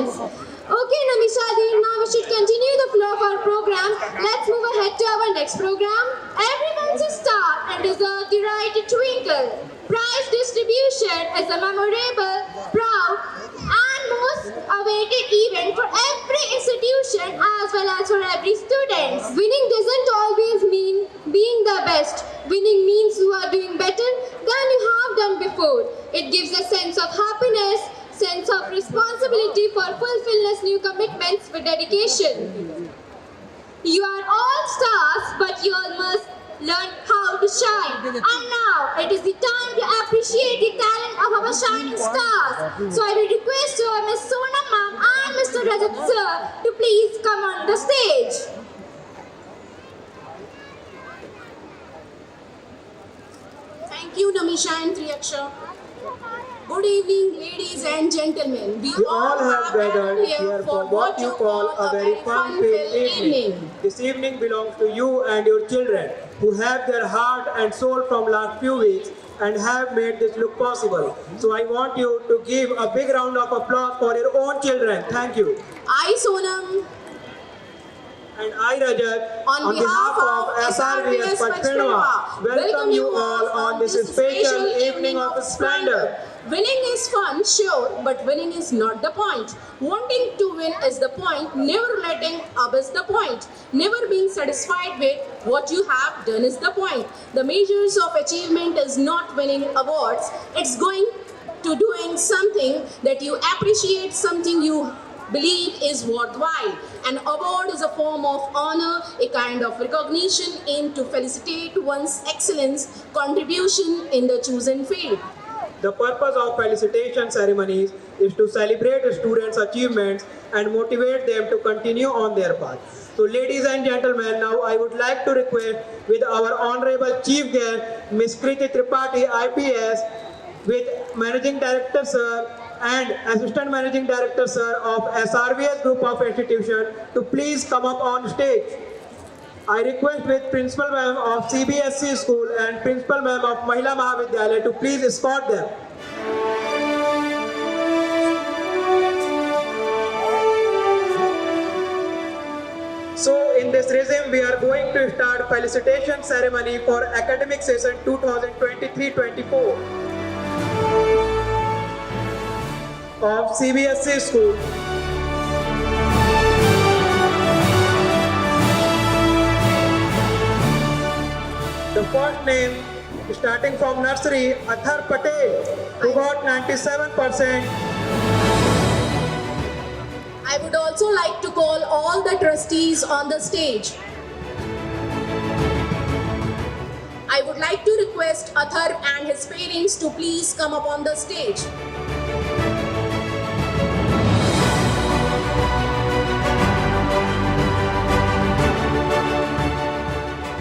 performance. Okay, Namishadi, now we should continue the flow of our program. Let's move ahead to our next program. Everyone's a star and deserves the right to twinkle. Prize distribution is a memorable, proud, and most awaited event for every institution as well as for every student. Winning doesn't always mean being the best. Winning means you are doing better than you have done before. It gives a sense of happiness, sense of responsibility for fulfilling new commitments with dedication. You are all stars, but you all must learn how to shine. And now it is the time to appreciate the talent of our shining stars. So I will request Ms. Sona ma'am and Mr. Rajat sir to please come on the stage. Thank you, Namisha and Triyaksha. Good evening, ladies and gentlemen. We all have gathered here for what you call a very fun-filled evening. This evening belongs to you and your children, who have their heart and soul from last few weeks and have made this look possible. So I want you to give a big round of applause for your own children. Thank you. I, Sonam, and I, Rajat, on behalf of SRVS Pachpenwa, welcome you all on this special evening of splendor. Winning is fun, sure, but winning is not the point. Wanting to win is the point, never letting up is the point. Never being satisfied with what you have done is the point. The measures of achievement is not winning awards, it's going to doing something that you appreciate, something you believe is worthwhile. An award is a form of honor, a kind of recognition aimed to felicitate one's excellence, contribution in the chosen field. The purpose of felicitation ceremonies is to celebrate students' achievements and motivate them to continue on their path. So ladies and gentlemen, now I would like to request with our Honorable Chief Guest, Ms. Kriti Tripathi, IPS, with Managing Director Sir and Assistant Managing Director Sir of SRVS Group of Institutions to please come up on stage. I request with Principal Ma'am of CBSE School and Principal Ma'am of Mahila Mahavidyalaya to please escort them. So in this regime, we are going to start felicitation ceremony for academic session 2023-24 of CBSE School. The first name, starting from nursery, Athar Patel, who got 97%. I would also like to call all the trustees on the stage. I would like to request Athar and his parents to please come up on the stage.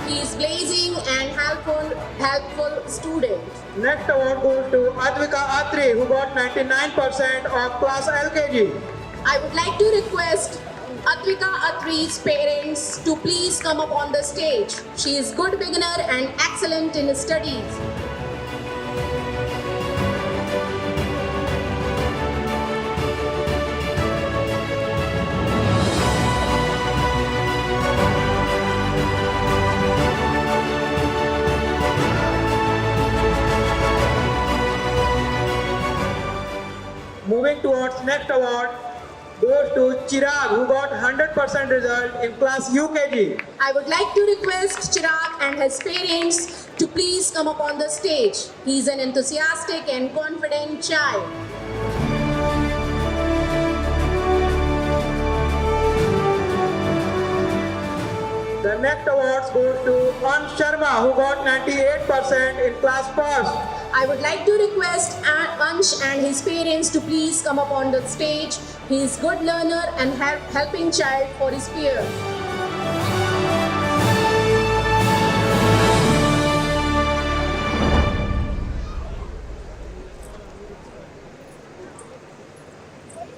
He is blazing and helpful student. Next award goes to Advika Atri, who got 99% of class LKG. I would like to request Advika Atri's parents to please come up on the stage. She is good beginner and excellent in studies. Moving towards next award goes to Chirag, who got 100% result in class UKG. I would like to request Chirag and his parents to please come up on the stage. He is an enthusiastic and confident child. The next award goes to Ansh Sharma, who got 98% in class first. I would like to request Ansh and his parents to please come up on the stage. He is good learner and helping child for his peers.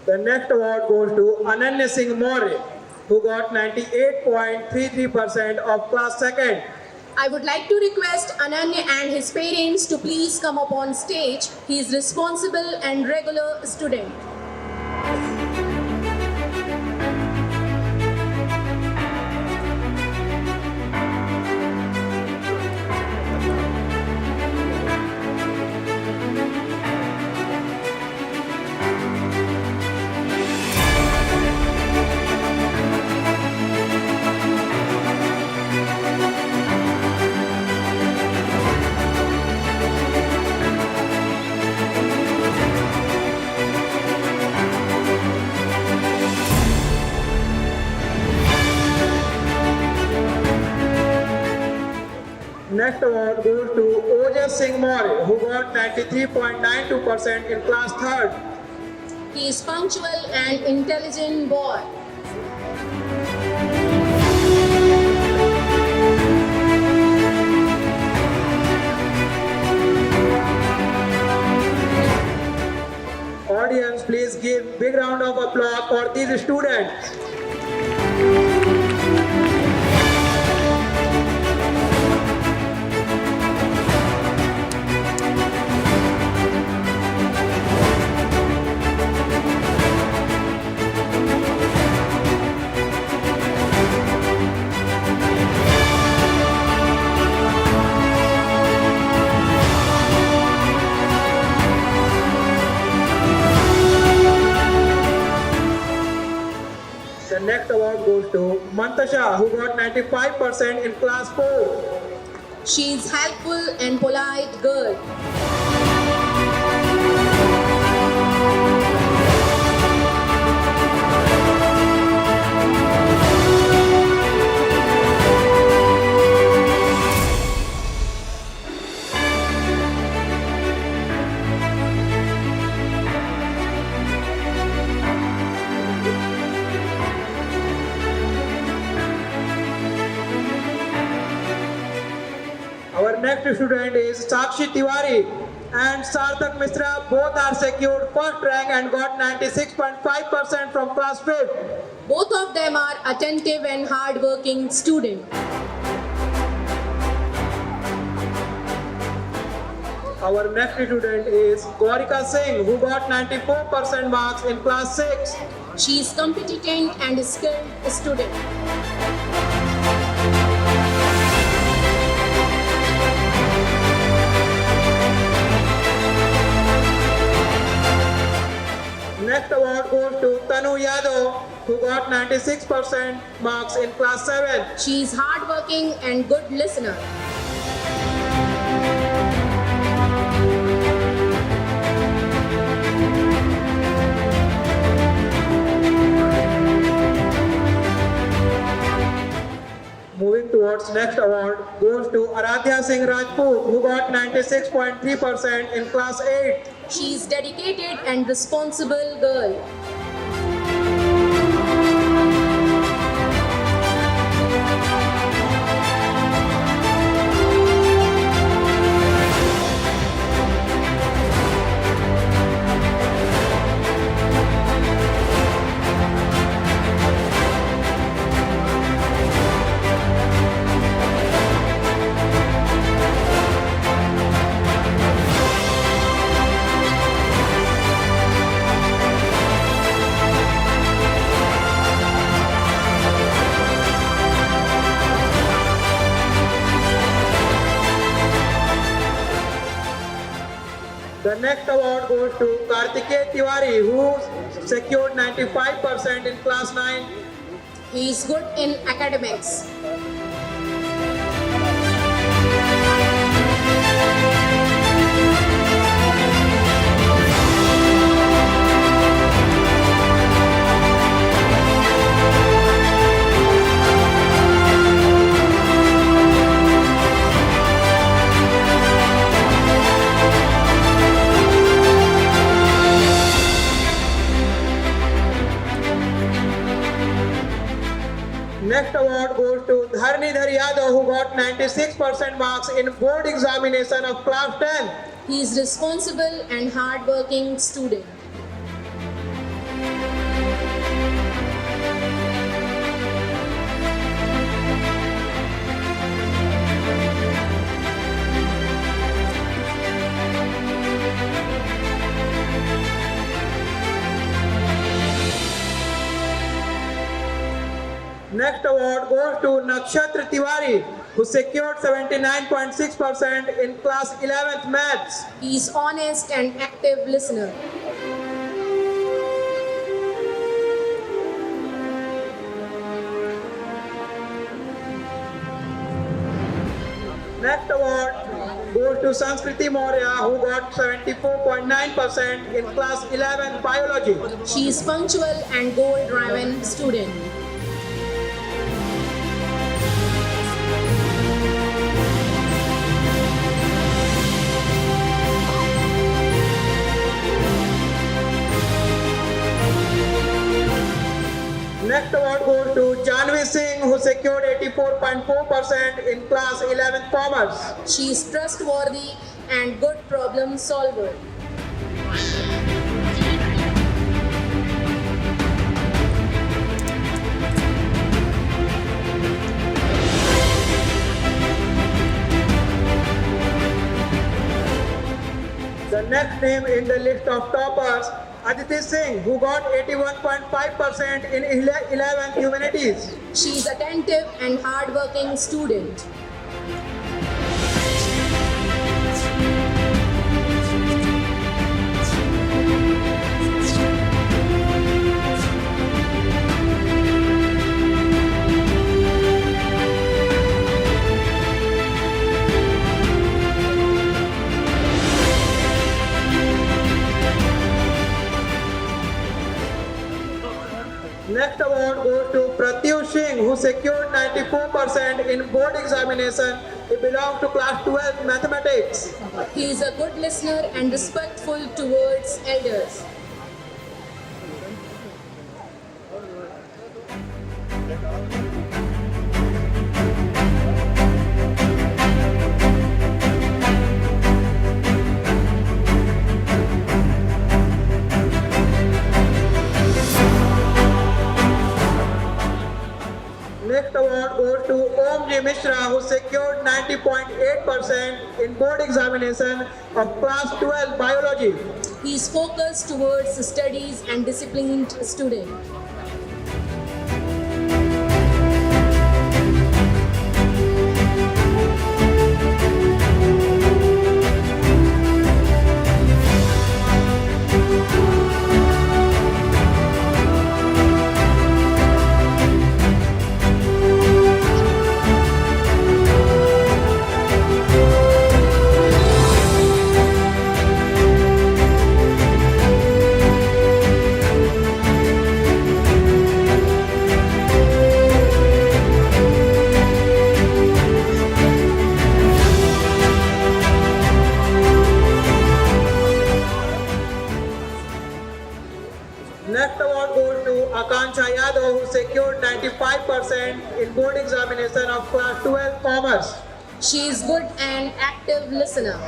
The next award goes to Ananya Singh More, who got 98.33% of class second. I would like to request Ananya and his parents to please come up on stage. He is responsible and regular student. Next award goes to Ojas Singh Maurya, who got 93.92% in class 3rd. He is punctual and intelligent boy. Audience, please give big round of applause for these students. The next award goes to Mantasha, who got 95% in class 4. She is helpful and polite girl. Our next student is Sakshi Tiwari and Sarthak Mishra. Both are secured first rank and got 96.5% from class 5th. Both of them are attentive and hardworking students. Our next student is Gaurika Singh, who got 94% marks in class 6. She is competent and skilled student. Next award goes to Tanu Yadav, who got 96% marks in class 7. She is hardworking and good listener. Moving towards next award goes to Aradhya Singh Rajput, who got 96.3% in class 8. She is dedicated and responsible girl. The next award goes to Kartikeya Tiwari, who secured 95% in class 9. He is good in academics. Next award goes to Dharnidhar Yadav, who got 96% marks in board examination of class 10. He is responsible and hardworking student. Next award goes to Nakshatra Tiwari, who secured 79.6% in class 11th maths. He is honest and active listener. Next award goes to Sanskriti Maurya, who got 74.9% in class 11th biology. She is punctual and goal-driven student. secured 84.4% in class 11th commerce. She is trustworthy and good problem solver. The next name in the list of toppers, Aditi Singh, who got 81.5% in 11th humanities. She is attentive and hardworking student. Next award goes to Pratyush Singh, who secured 94% in board examination. He belongs to class 12 mathematics. He is a good listener and respectful towards elders. Next award goes to Om J. Mishra, who secured 90.8% in board examination of class 12 biology. He is focused towards studies and disciplined student. Next award goes to Akansha Yadav, who secured 95% in board examination of class 12 commerce. She is good and active listener.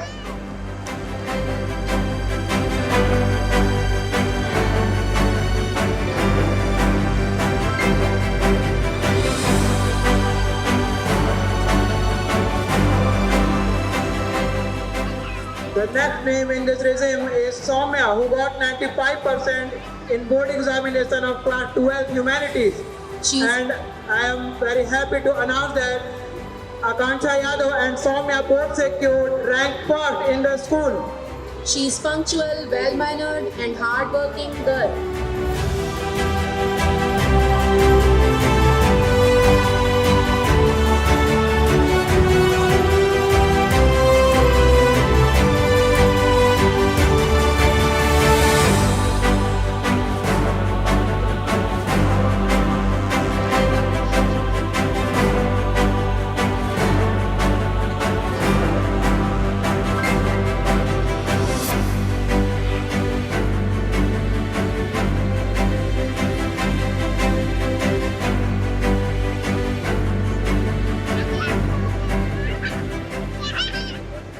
The next name in this resume is Soumya, who got 95% in board examination of class 12 humanities. She's- And I am very happy to announce that Akansha Yadav and Soumya both secured rank first in the school. She is punctual, well-mannered and hardworking girl.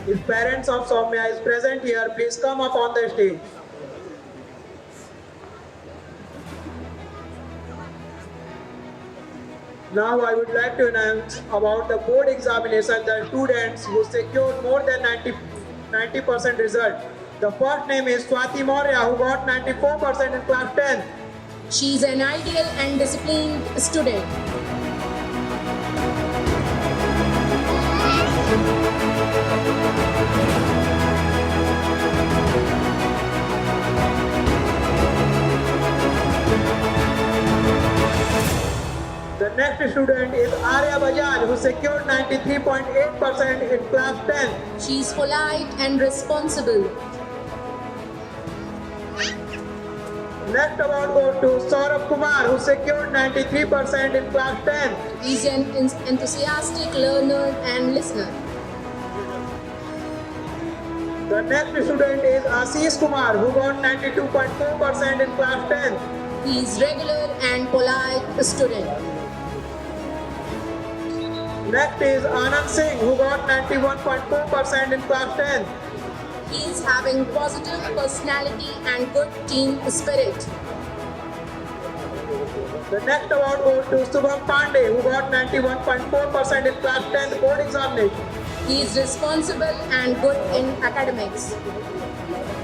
If parents of Soumya is present here, please come up on the stage. Now I would like to announce about the board examination, the students who secured more than 90% result. The first name is Swati Maurya, who got 94% in class 10. She is an ideal and disciplined student. The next student is Arya Bajaj, who secured 93.8% in class 10. She is polite and responsible. Next award goes to Saurabh Kumar, who secured 93% in class 10. He is an enthusiastic learner and listener. The next student is Ashish Kumar, who got 92.4% in class 10. He is regular and polite student. Next is Anand Singh, who got 91.4% in class 10. He is having positive personality and good team spirit. The next award goes to Subham Pandey, who got 91.4% in class 10 board examination. He is responsible and good in academics.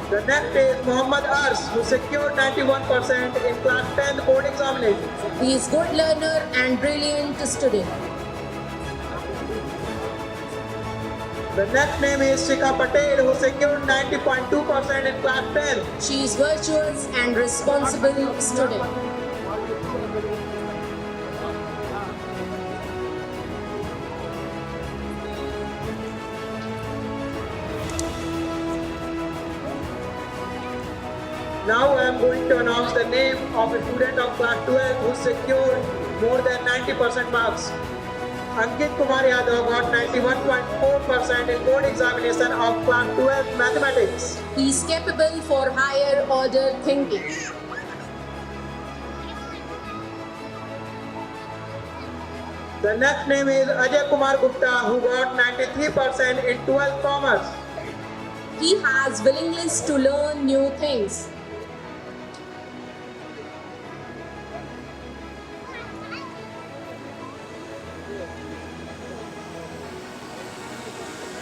The next is Mohammad Ars, who secured 91% in class 10 board examination. He is good learner and brilliant student. The next name is Shikha Patel, who secured 90.2% in class 10. She is virtuous and responsible student. Now I am going to announce the name of a student of class 12 who secured more than 90% marks. Ankit Kumar Yadav got 91.4% in board examination of class 12 mathematics. He is capable for higher order thinking. The next name is Ajay Kumar Gupta, who got 93% in 12 commerce. He has willingness to learn new things.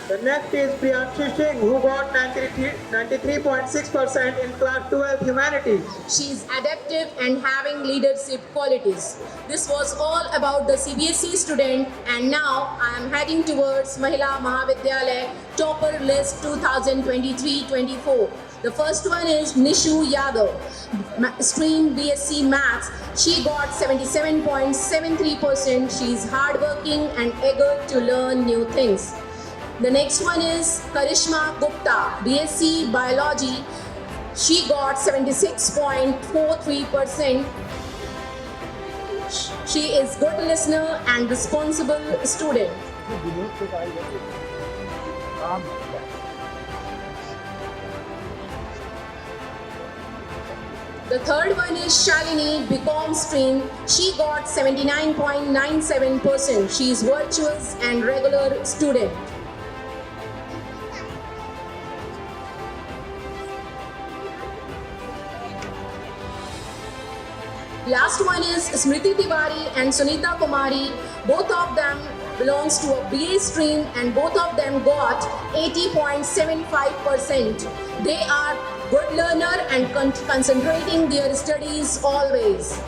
The next is Priyanshi Singh, who got 93.6% in class 12 humanities. She is adaptive and having leadership qualities. This was all about the CBSE student, and now I am heading towards Mahila Mahavidyalaya Topper List 2023-24. The first one is Nishu Yadav, stream BSc Maths. She got 77.73%. She is hardworking and eager to learn new things. The next one is Karishma Gupta, BSc Biology. She got 76.43%. She is good listener and responsible student. The third one is Shalini, BCom stream. She got 79.97%. She is virtuous and regular student. Last one is Smriti Tiwari and Sunita Kumari. Both of them belongs to a BA stream and both of them got 80.75%. They are good learner and concentrating their studies always.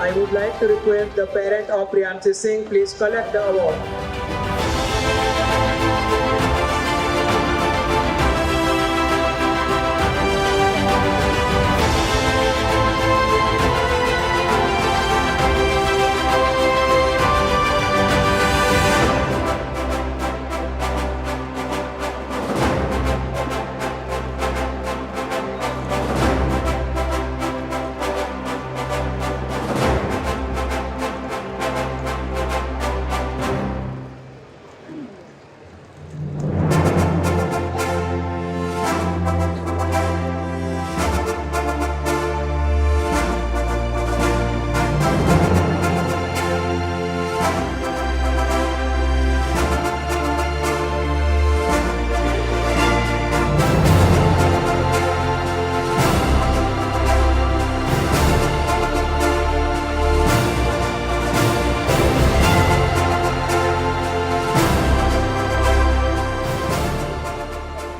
I would like to request the parent of Priyanshi Singh please collect the award.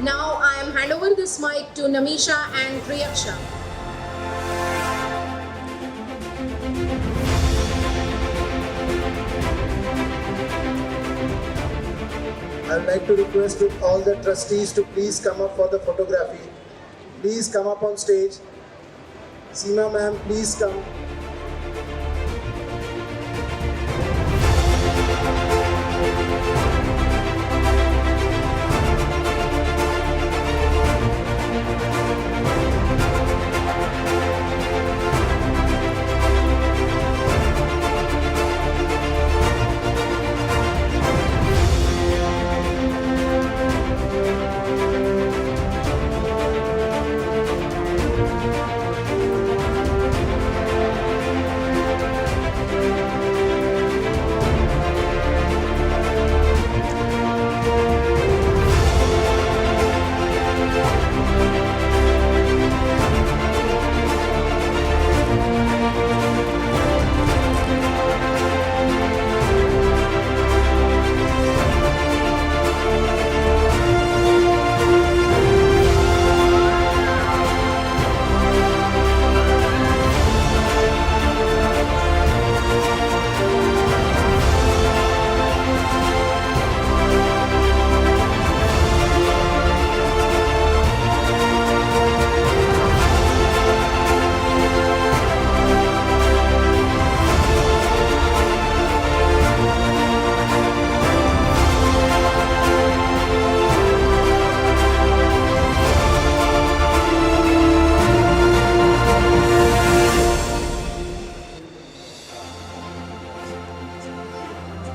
Now I am hand over this mic to Namisha and Priyaksha. I'd like to request with all the trustees to please come up for the photography. Please come up on stage. Seema ma'am, please come.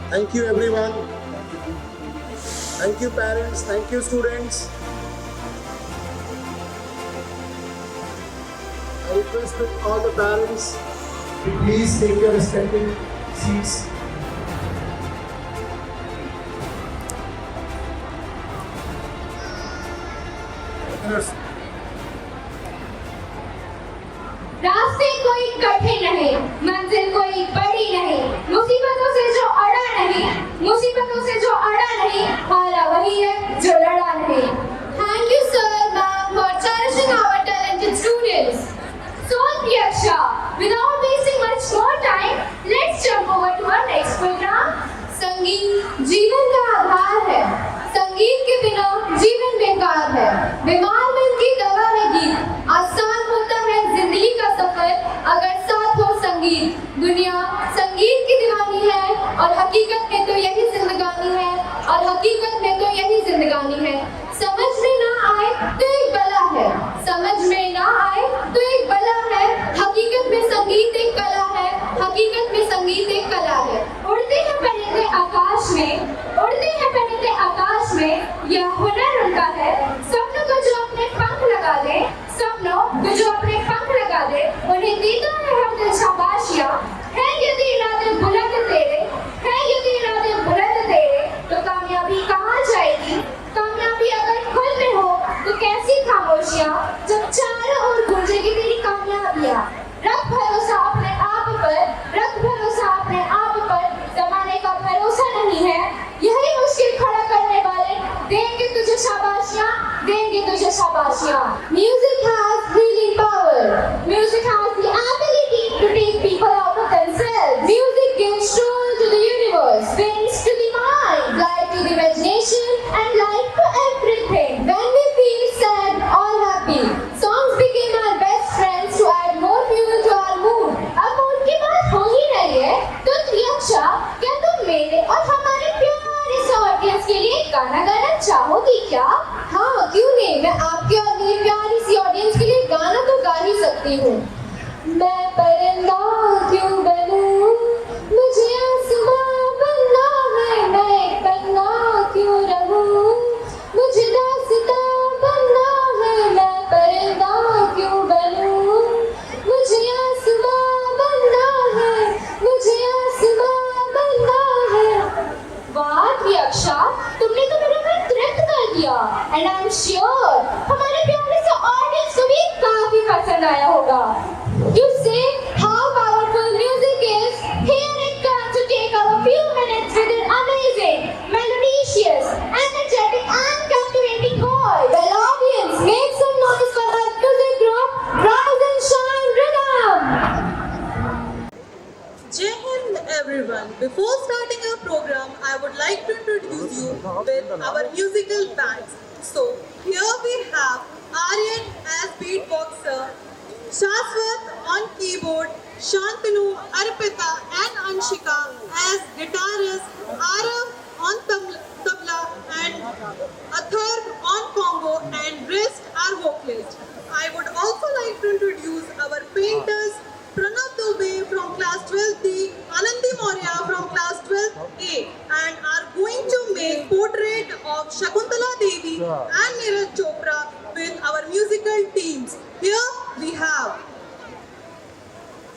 Thank you everyone. Thank you parents, thank you students. I request with all the parents to please take your respective seats. रास्ते कोई कठिन नहीं, मंजिल कोई बड़ी नहीं, मुसीबतों से जो अड़ा नहीं, मुसीबतों से जो अड़ा नहीं, हारा वही है जो लड़ा नहीं। Thank you sir, ma'am, for cherishing our talented students. So Priyaksha, without wasting much more time, let's jump over to our next program. संगीत जीवन का आधार है, संगीत के बिना जीवन बेकार है, बीमार मन की दवा है गीत, आसान होता है जिंदगी का सफर अगर साथ हो संगीत। दुनिया संगीत की दीवानी है और हकीकत में तो यही जिंदगानी है, और हकीकत में तो यही जिंदगानी है। समझ में ना आए तो एक बला है, समझ में ना आए तो एक बला है, हकीकत में संगीत एक कला है, हकीकत में संगीत एक कला है। उड़ते हैं परिंदे आकाश में, उड़ते हैं परिंदे आकाश में, यह हुनर उनका है। सपनों को जो अपने पंख लगा दे, सपनों को जो अपने पंख लगा दे, उन्हें देता है हर दिल शाबाशियां। है यदि इरादे बुलंद तेरे, है यदि इरादे बुलंद तेरे, तो कामयाबी कहाँ जाएगी? कामयाबी अगर खुद में हो तो कैसी खामोशियां, जब चारों ओर गूंजेगी तेरी कामयाबियां। रख भरोसा अपने आप पर, रख भरोसा अपने आप पर, जमाने का भरोसा नहीं है, यही मुश्किल खड़ा करने वाले देंगे तुझे शाबाशियां, देंगे तुझे शाबाशियां। Music has healing power. Music has the ability to take people out of themselves. Music gives soul to the universe, wings to the mind, light to the imagination, and life to everything. When we feel sad or happy, songs became our best friends to add more fuel to our mood. अब mood की बात हो ही रही है, तो त्रियक्षा, क्या तुम मेरे और हमारे प्यारे से ऑडियंस के लिए गाना गाना चाहोगी क्या? हाँ, क्यों नहीं, मैं आपके और मेरी प्यारी सी ऑडियंस के लिए गाना तो गा ही सकती हूँ। मैं परिंदा क्यों बनूं, मुझे आसमां बनना है, मैं एक पन्ना क्यों रहूं, मुझे दास्तां बनना है, मैं परिंदा क्यों बनूं, मुझे आसमां बनना है, मुझे आसमां बनना है। वाह त्रियक्षा, तुमने तो मेरा मन तृप्त कर दिया, एंड आई एम श्योर हमारे प्यारे से ऑडियंस को भी काफी पसंद आया होगा। You say how powerful music is. Here it comes to take our few minutes with an amazing, melodious, energetic, and captivating voice. Well, audience, make some noise for our music group, Rise and Shine Rhythm. Jai Hind everyone. Before starting our program, I would like to introduce you with our musical bands. So here we have Aryan as beatboxer, Shaswat on keyboard, Shantanu, Arpita and Anshika as guitarist, Arav on tabla and Athar on congo and rest are vocalists. I would also like to introduce our painters, Pranav Dubey from class 12D, Anandi Maurya from class 12A and are going to make portrait of Shakuntala Devi and